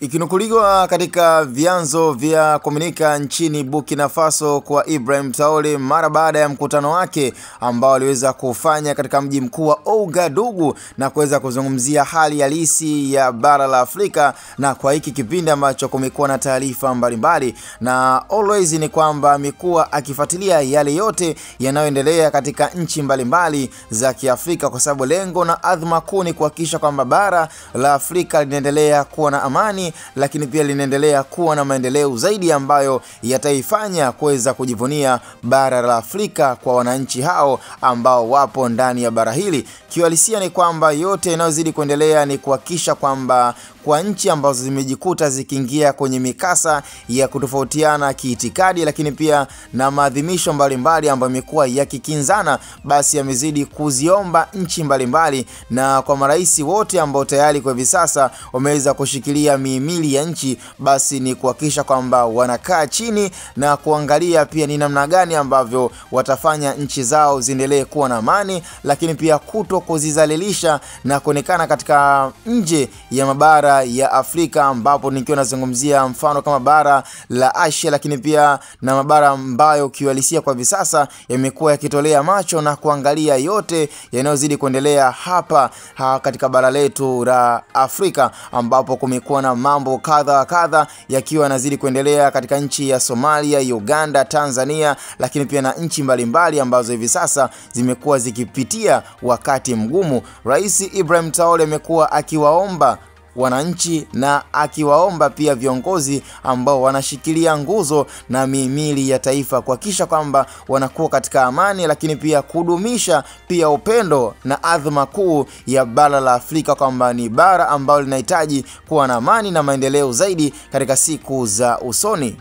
Ikinukuliwa katika vyanzo vya kuaminika nchini Burkina Faso kwa Ibrahim Traore mara baada ya mkutano wake ambao aliweza kufanya katika mji mkuu wa Ouagadougou na kuweza kuzungumzia hali halisi ya bara la Afrika, na kwa hiki kipindi ambacho kumekuwa na taarifa mbalimbali, na always ni kwamba amekuwa akifuatilia yale yote yanayoendelea katika nchi mbalimbali za Kiafrika, kwa sababu lengo na adhma kuu ni kuhakikisha kwamba bara la Afrika linaendelea kuwa na amani, lakini pia linaendelea kuwa na maendeleo zaidi ambayo yataifanya kuweza kujivunia bara la Afrika kwa wananchi hao ambao wapo ndani ya bara hili. Kiuhalisia ni kwamba yote yanayozidi kuendelea ni kuhakikisha kwamba kwa nchi ambazo zimejikuta zikiingia kwenye mikasa ya kutofautiana kiitikadi, lakini pia na maadhimisho mbalimbali ambayo yamekuwa yakikinzana, basi yamezidi kuziomba nchi mbalimbali na kwa marais wote ambao tayari kwa hivi sasa wameweza kushikilia mihimili ya nchi, basi ni kuhakikisha kwamba wanakaa chini na kuangalia pia ni namna gani ambavyo watafanya nchi zao ziendelee kuwa na amani, lakini pia kuto kuzizalilisha na kuonekana katika nje ya mabara ya Afrika, ambapo nikiwa nazungumzia mfano kama bara la Asia, lakini pia na mabara ambayo kiuhalisia kwa hivi sasa yamekuwa yakitolea macho na kuangalia yote yanayozidi kuendelea hapa katika bara letu la Afrika, ambapo kumekuwa na mambo kadha wa kadha yakiwa yanazidi kuendelea katika nchi ya Somalia, Uganda, Tanzania, lakini pia na nchi mbalimbali ambazo hivi sasa zimekuwa zikipitia wakati mgumu. Rais Ibrahim Traore amekuwa akiwaomba wananchi na akiwaomba pia viongozi ambao wanashikilia nguzo na mihimili ya taifa kuhakikisha kwamba wanakuwa katika amani, lakini pia kudumisha pia upendo na adhma kuu ya bara la Afrika, kwamba ni bara ambalo linahitaji kuwa na amani na maendeleo zaidi katika siku za usoni.